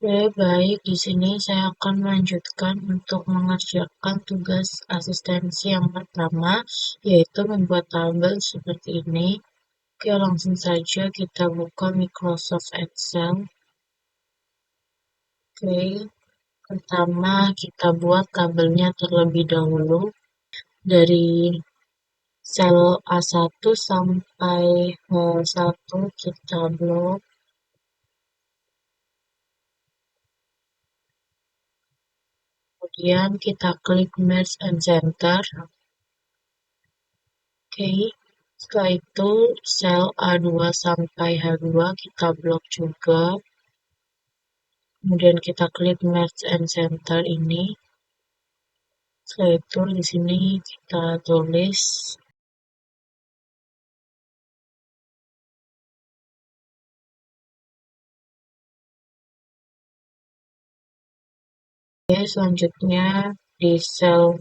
Oke, baik. Di sini saya akan melanjutkan untuk mengerjakan tugas asistensi yang pertama, yaitu membuat tabel seperti ini. Oke, langsung saja kita buka Microsoft Excel. Oke, pertama kita buat tabelnya terlebih dahulu. Dari sel A1 sampai H1 kita blok. Kemudian kita klik Merge and Center. Oke, setelah itu sel A2 sampai H2 kita blok juga. Kemudian kita klik Merge and Center ini. Setelah itu di sini kita tulis. Oke, selanjutnya di sel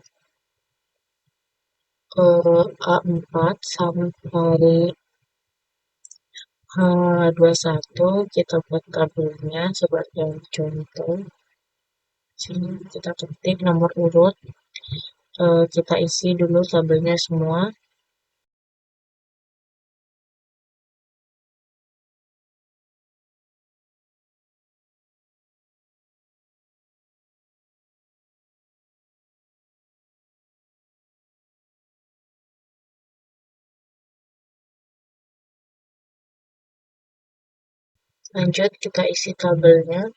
A4 sampai H21 kita buat tabelnya sebagai contoh. Sini kita ketik nomor urut, kita isi dulu tabelnya semua. Lanjut kita isi tabelnya.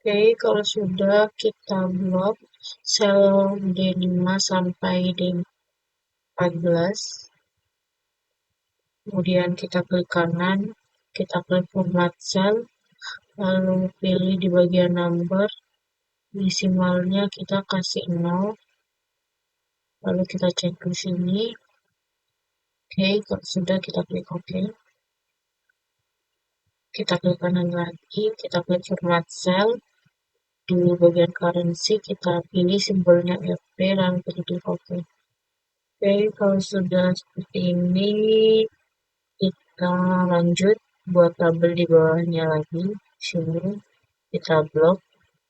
Oke, kalau sudah kita blok sel D5 sampai D14. Kemudian kita klik kanan, kita klik format cell, lalu pilih di bagian number, desimalnya kita kasih 0, lalu kita cek di sini. Oke, kalau sudah kita klik OK. Kita klik kanan lagi, kita klik format cell, di bagian currency kita pilih simbolnya FP lalu kita klik OK. Oke, kalau sudah seperti ini, kita lanjut buat tabel di bawahnya lagi. Sini kita blok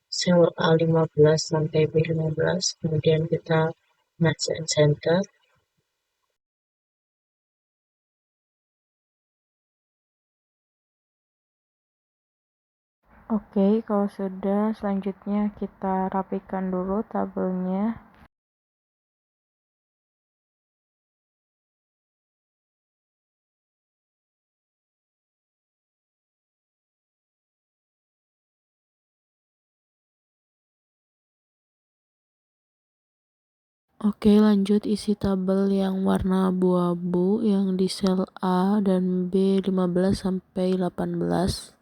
sel A15 sampai B15, kemudian kita match and center. Oke, kalau sudah, selanjutnya kita rapikan dulu tabelnya. Oke, lanjut isi tabel yang warna abu-abu yang di sel A dan B 15 sampai 18.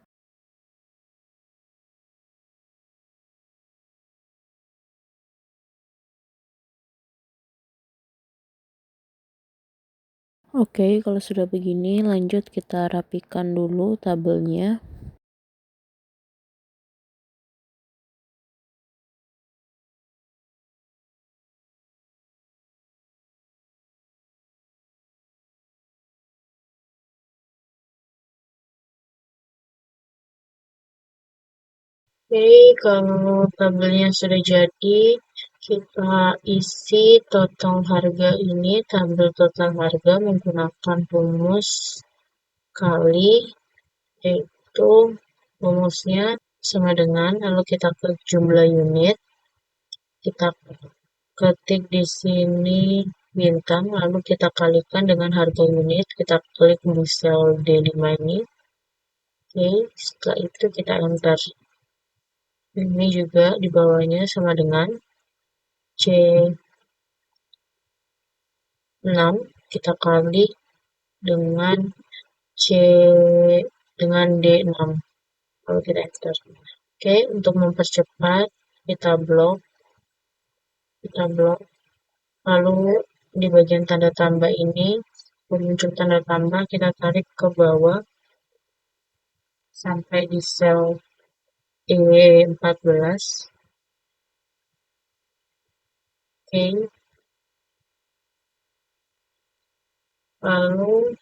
Oke, kalau sudah begini, lanjut kita rapikan dulu tabelnya. Oke, kalau tabelnya sudah jadi, kita isi total harga ini, tabel total harga menggunakan rumus kali, yaitu rumusnya sama dengan, lalu kita klik jumlah unit, kita ketik di sini bintang, lalu kita kalikan dengan harga unit, kita klik di sel D5 ini. Oke, setelah itu kita enter. Ini juga di bawahnya sama dengan C6 kita kali dengan C dengan D6. Lalu kita enter. Oke, untuk mempercepat kita blok. Lalu di bagian tanda tambah ini muncul tanda tambah, kita tarik ke bawah sampai di sel E14. Oke, lalu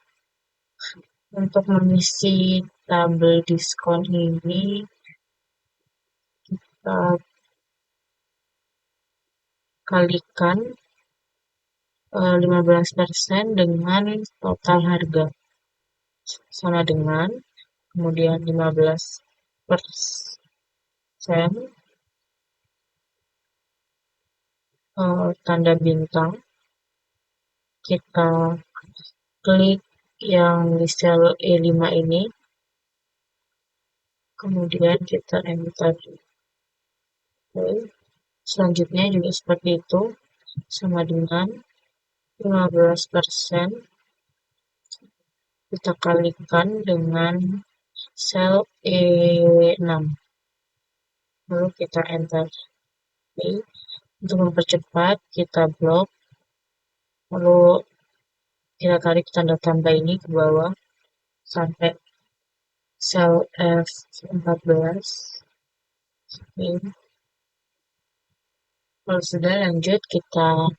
untuk mengisi tabel diskon ini kita kalikan 15% dengan total harga sama dengan kemudian 15% tanda bintang, kita klik yang di sel E5 ini, kemudian kita enter. Oke. Selanjutnya juga seperti itu, sama dengan 15% kita kalikan dengan sel E6, lalu kita enter. Oke. Untuk mempercepat kita blok, lalu kita tarik tanda tambah ini ke bawah sampai sel F14. Oke. Kalau sudah lanjut, kita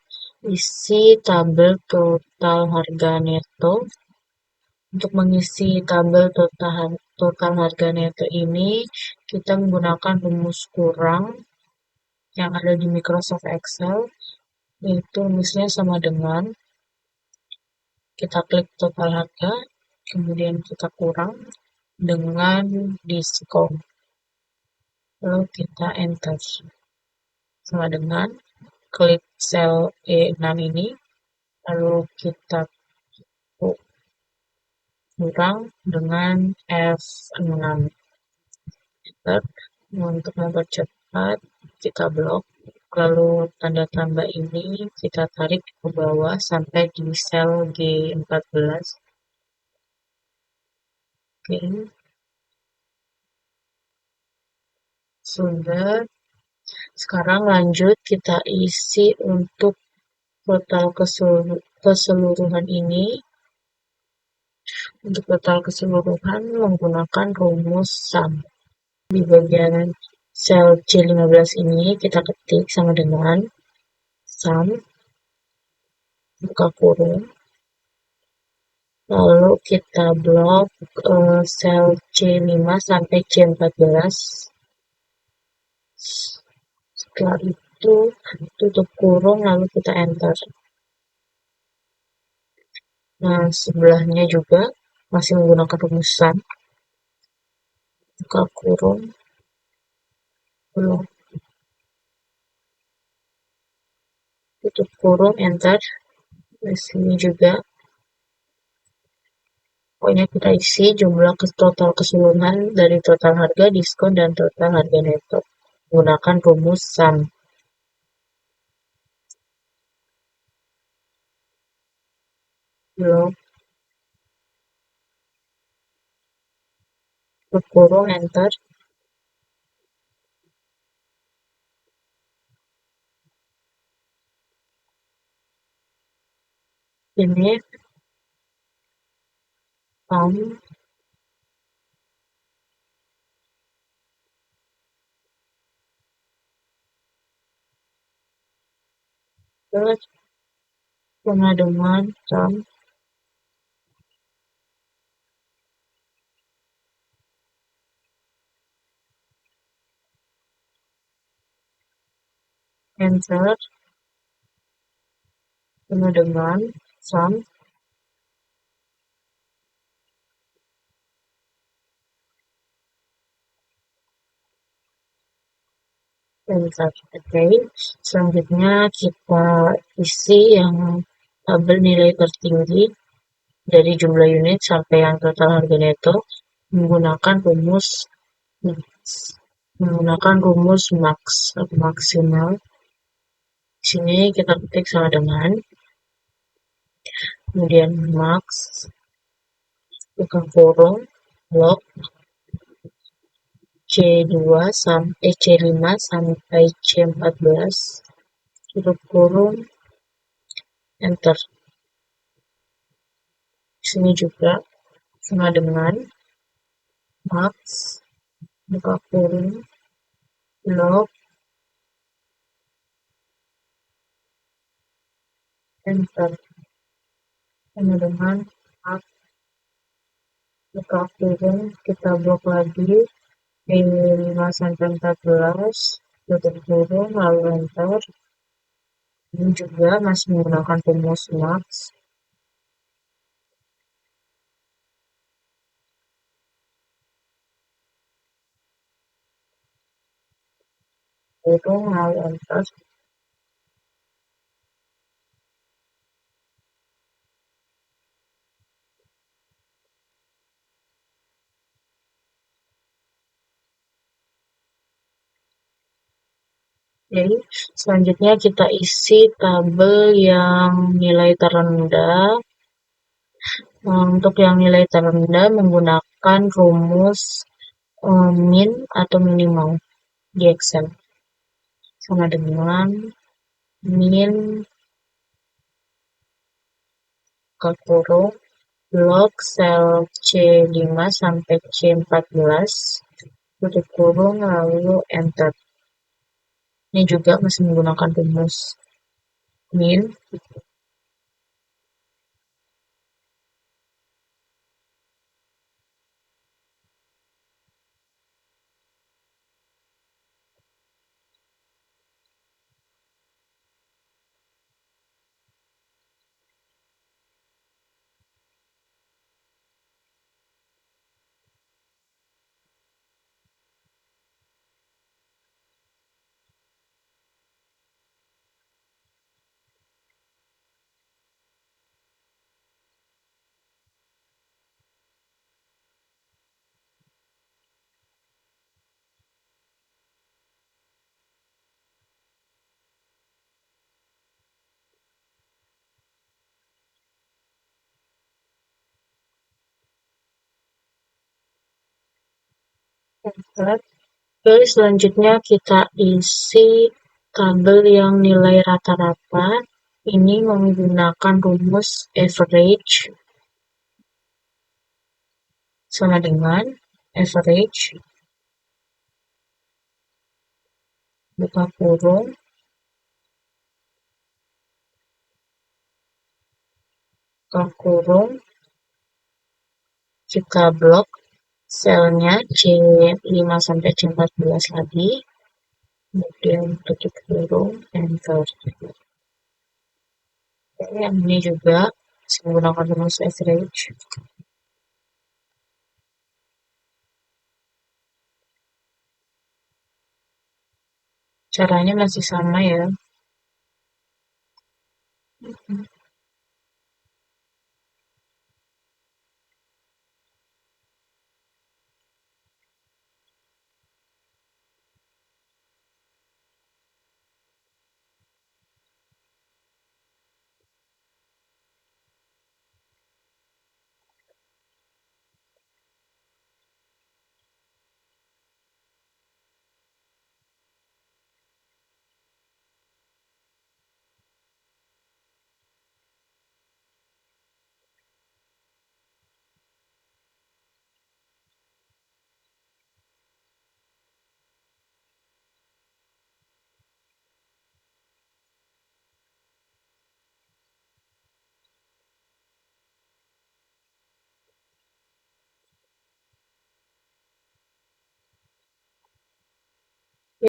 isi tabel total harga neto. Untuk mengisi tabel total harga neto ini, kita menggunakan rumus kurang yang ada di Microsoft Excel, yaitu rumusnya sama dengan kita klik total harga, kemudian kita kurang dengan diskon, lalu kita enter. Sama dengan klik sel E6 ini, lalu kita kurang dengan F6. Enter. Untuk mempercepat kita blok, lalu tanda tambah ini kita tarik ke bawah sampai di sel G14. Oke. Sudah. Sekarang lanjut kita isi untuk total keseluruhan ini. Untuk total keseluruhan menggunakan rumus sum. Di bagian sel C15 ini kita ketik sama dengan sum, buka kurung, lalu kita blok sel C5 sampai C14. Setelah itu tutup kurung, lalu kita enter. Nah, sebelahnya juga masih menggunakan rumusan, buka kurung, blok, tutup kurung, enter. Di sini juga pokoknya kita isi jumlah total keseluruhan dari total harga, diskon, dan total harga neto menggunakan rumus sum. Blok, tutup kurung, enter. Ini sum, terus sama dengan sum, enter, sama dengan sum, enter. Oke. Selanjutnya kita isi yang tabel nilai tertinggi dari jumlah unit sampai yang total harga neto menggunakan rumus max. menggunakan rumus max atau maksimal. Di sini kita ketik sama dengan, kemudian max, buka kurung, log C2 sampai C5 sampai C14, tutup kurung, enter. Di sini juga sama dengan max, buka kurung, log, enter. Sama dengan max, buka kurung, kita blok lagi, 5 sampai 14, tutup kurung, lalu enter. Ini juga masih menggunakan rumus max, kurung, lalu enter. Jadi selanjutnya kita isi tabel yang nilai terendah. Untuk yang nilai terendah menggunakan rumus min atau minimal di Excel. Sama dengan min buka kurung, log sel C5 sampai C14, tutup kurung, lalu enter. Ini juga masih menggunakan rumus min. Enter. Oke, selanjutnya kita isi tabel yang nilai rata-rata. Ini menggunakan rumus average sama dengan average, buka kurung, buka kurung, kita blok selnya C5 sampai C14 lagi, kemudian tutup kurung, enter. Yang ini juga menggunakan rumus average. Caranya masih sama ya.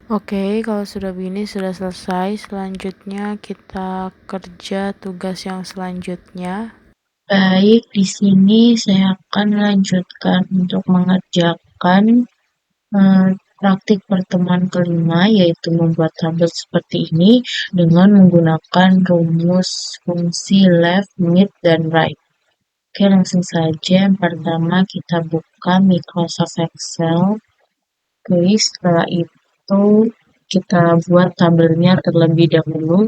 Oke, kalau sudah begini sudah selesai. Selanjutnya kita kerja tugas yang selanjutnya. Baik, di sini saya akan lanjutkan untuk mengerjakan praktik pertemuan kelima, yaitu membuat tabel seperti ini dengan menggunakan rumus fungsi left, mid, dan right. Oke, langsung saja. Yang pertama kita buka Microsoft Excel. Oke, setelah itu kita buat tabelnya terlebih dahulu.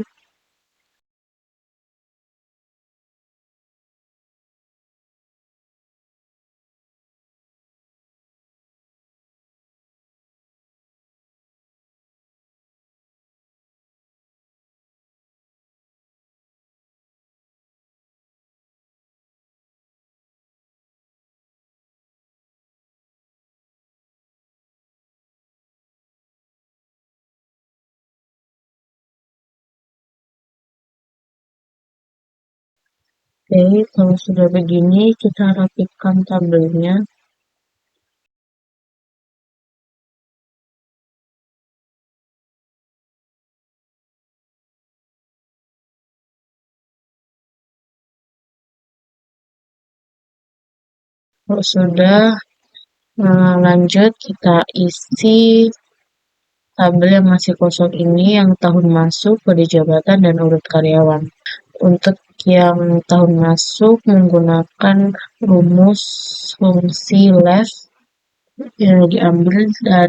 Oke, kalau sudah begini, kita rapikan tabelnya. Kalau sudah, lanjut kita isi tabel yang masih kosong ini yang tahun masuk, kode jabatan, dan urut karyawan. Untuk yang tahun masuk menggunakan rumus fungsi left yang diambil 8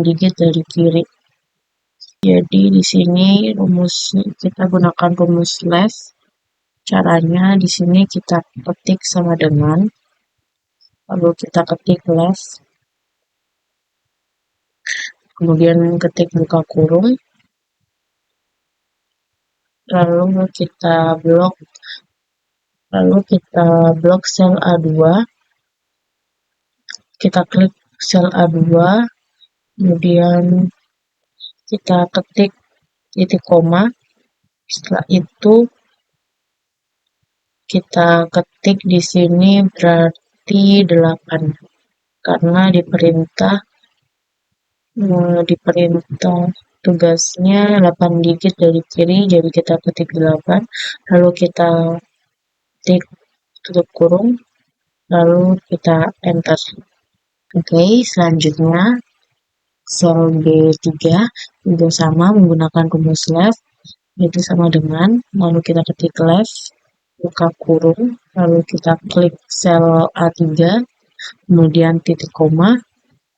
digit dari kiri. Jadi di sini kita gunakan rumus left. Caranya di sini kita ketik sama dengan, lalu kita ketik left, kemudian ketik buka kurung, lalu kita blok sel A2, kita klik sel A2, kemudian kita ketik titik koma, setelah itu kita ketik di sini berarti 8 karena diperintah tugasnya 8 digit dari kiri, jadi kita ketik 8, lalu kita ketik tutup kurung, lalu kita enter. Oke, selanjutnya sel B3 juga sama menggunakan rumus left, yaitu sama dengan, lalu kita ketik left, buka kurung, lalu kita klik sel A3, kemudian titik koma,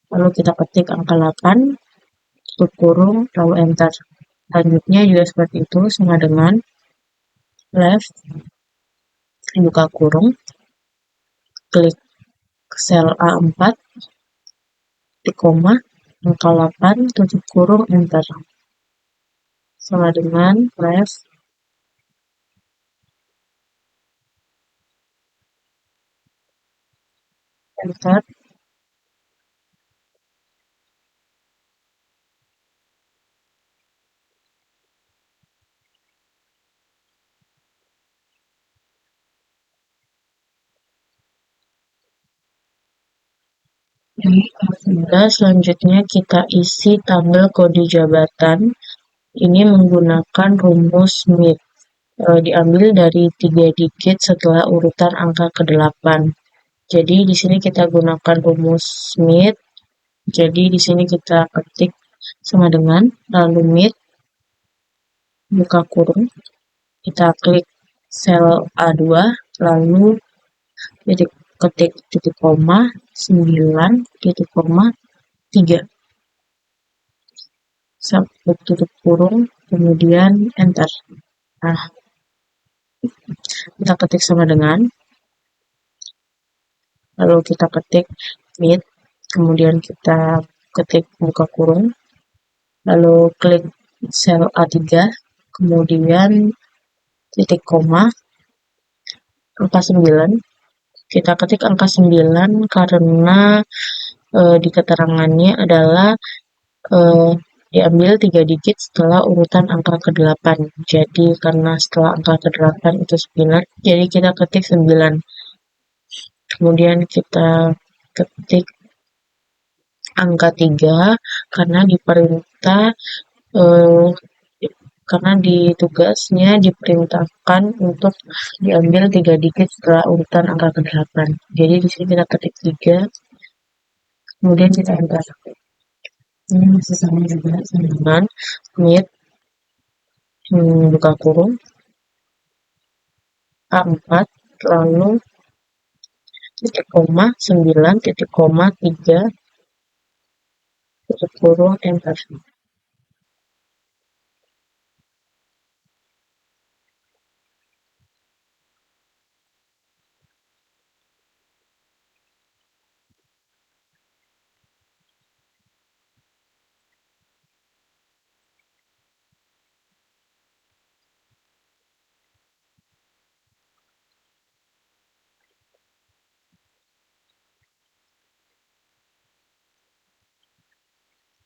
lalu kita ketik angka 8, tutup kurung, lalu enter. Selanjutnya juga seperti itu, sama dengan left, buka kurung, klik sel A4, titik koma, angka 8, tutup kurung, enter. Sama dengan left, enter. Sudah, selanjutnya kita isi tabel kode jabatan. Ini menggunakan rumus MIT. Diambil dari 3 digit setelah urutan angka ke-8. Jadi di sini kita gunakan rumus MIT. Jadi di sini kita ketik sama dengan, lalu MIT, buka kurung, kita klik sel A2, lalu ketik titik koma, 9, titik koma, 3. Tutup kurung, kemudian enter. Nah, kita ketik sama dengan, lalu kita ketik mid, kemudian kita ketik buka kurung, lalu klik sel A3, kemudian titik koma, angka 9. Kita ketik angka 9 karena di keterangannya adalah diambil 3 digit setelah urutan angka ke-8. Jadi karena setelah angka ke-8 itu 9, jadi kita ketik 9. Kemudian kita ketik angka 3 karena karena di tugasnya diperintahkan untuk diambil 3 digit setelah urutan angka ke-8. Jadi di sini kita ketik 3, kemudian kita enter. Ini masih sama juga dengan mid, buka kurung, A4, lalu titik koma, 9, titik koma, 3, tutup kurung, enter.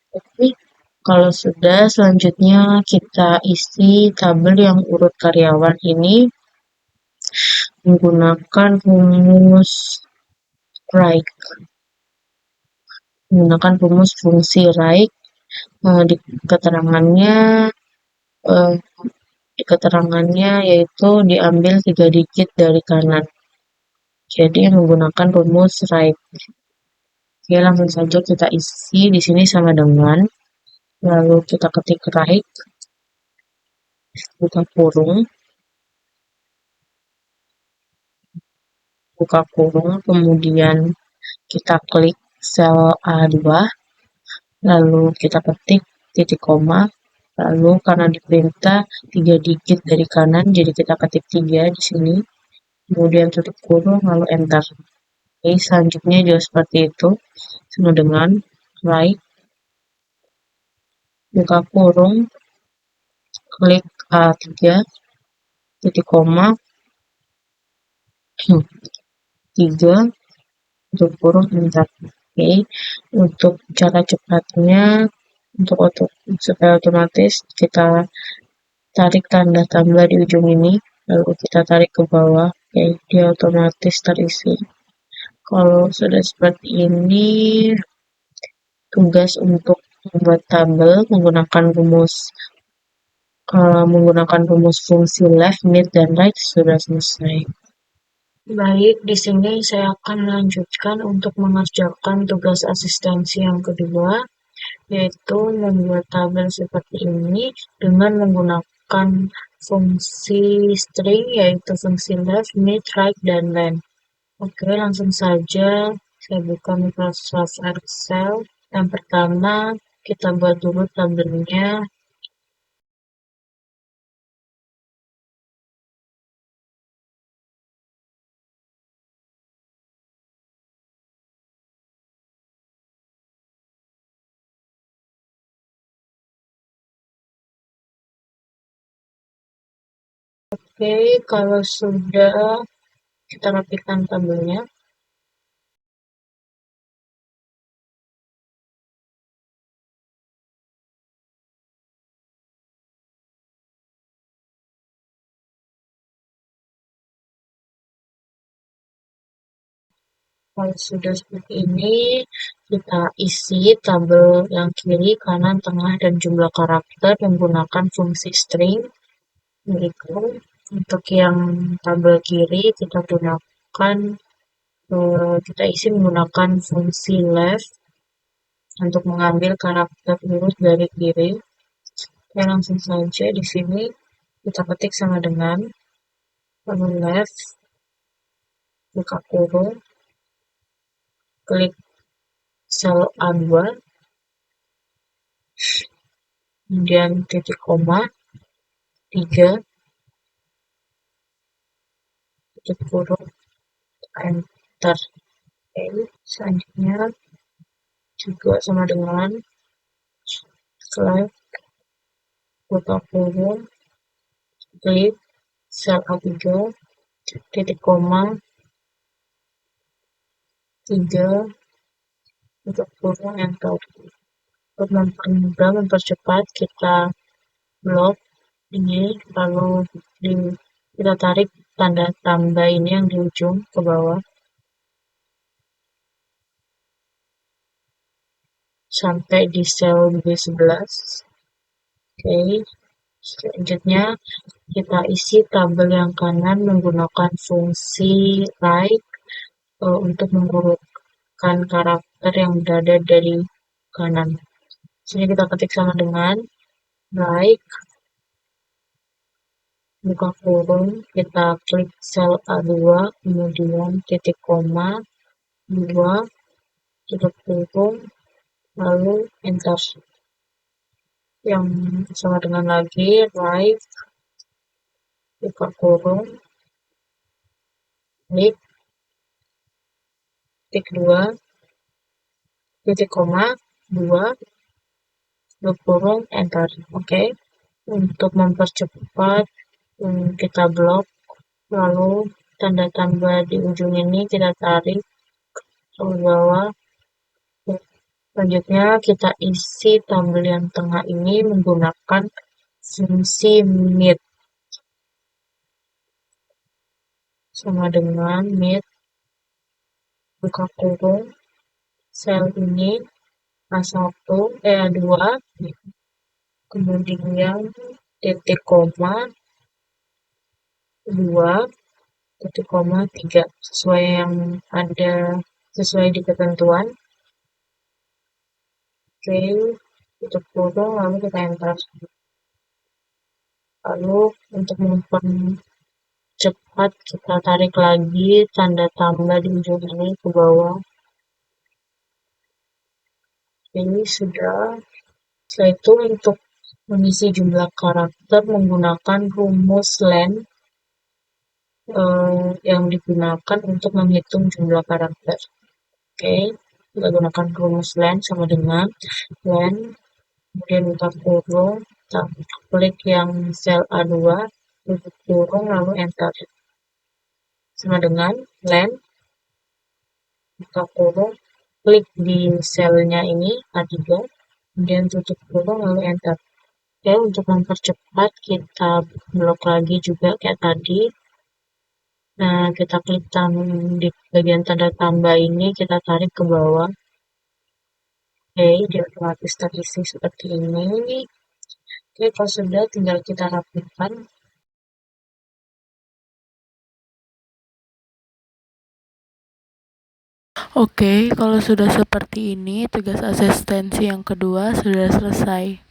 Oke, kalau sudah, selanjutnya kita isi tabel yang urut karyawan ini menggunakan rumus right. Menggunakan rumus fungsi right. Di keterangannya eh, di keterangannya yaitu diambil 3 digit dari kanan. Jadi menggunakan rumus right. Oke, langsung saja kita isi di sini sama dengan, lalu kita ketik right, buka kurung, kemudian kita klik sel A2, lalu kita ketik titik koma, lalu karena diperintah 3 digit dari kanan, jadi kita ketik 3 di sini, kemudian tutup kurung, lalu enter. Oke, selanjutnya juga seperti itu, sama dengan right, buka kurung, klik A3, titik koma, 3, tutup kurung, enter. Oke, untuk cara cepatnya, untuk supaya otomatis kita tarik tanda tambah di ujung ini, lalu kita tarik ke bawah, oke, dia otomatis terisi. Kalau sudah seperti ini, tugas untuk membuat tabel menggunakan rumus fungsi left, mid, dan right sudah selesai. Baik, di sini saya akan melanjutkan untuk mengerjakan tugas asistensi yang kedua, yaitu membuat tabel seperti ini dengan menggunakan fungsi string, yaitu fungsi left, mid, right, dan len. Oke, langsung saja saya buka Microsoft Excel. Yang pertama, kita buat dulu tabelnya. Oke, kalau sudah, kita rapikan tabelnya. Kalau sudah seperti ini, kita isi tabel yang kiri, kanan, tengah, dan jumlah karakter menggunakan fungsi string. Yaitu untuk yang tabel kiri kita isi menggunakan fungsi left untuk mengambil karakter urut dari kiri. Oke, langsung saja di sini kita ketik sama dengan left, buka kurung, klik sel A2, kemudian titik koma, 3, tutup kurung, enter. Oke, selanjutnya juga sama dengan left, buka kurung, klik sel A3, titik koma, 3, tutup kurung, enter. Untuk mempercepat, kita blok ini, lalu kita tarik tanda tambah ini yang di ujung ke bawah sampai di sel B11. Oke, selanjutnya kita isi tabel yang kanan menggunakan fungsi right untuk mengurutkan karakter yang berada dari kanan. Sini kita ketik sama dengan right, buka kurung, kita klik sel A2, kemudian titik koma, 2, tutup kurung, lalu enter. Yang sama dengan lagi, right, buka kurung, klik, titik 2, titik koma, 2, kurung, enter. Oke. Untuk mempercepat, kita blok, lalu tanda tambah di ujung ini kita tarik ke bawah. Selanjutnya kita isi tabel yang tengah ini menggunakan fungsi mid, sama dengan mid, buka kurung, sel ini A1, A2, kemudian titik koma, 2, titik koma, 3, sesuai yang ada, sesuai di ketentuan. Oke, tutup kurung, lalu kita enter. Lalu untuk mempercepat kita tarik lagi tanda tambah di ujung ini ke bawah. Ini sudah. Setelah itu untuk mengisi jumlah karakter menggunakan rumus len yang digunakan untuk menghitung jumlah karakter. Oke, kita gunakan rumus len sama dengan len, kemudian buka kurung, kita klik yang sel A2, tutup kurung, lalu enter. Sama dengan len, buka kurung, klik di selnya ini A3, kemudian tutup kurung, lalu enter. Oke, untuk mempercepat kita blok lagi juga kayak tadi. Nah, kita klik di bagian tanda tambah ini, kita tarik ke bawah. Oke, dia otomatis terisi seperti ini. Oke, kalau sudah tinggal kita rapikan. Oke, kalau sudah seperti ini, tugas asistensi yang kedua sudah selesai.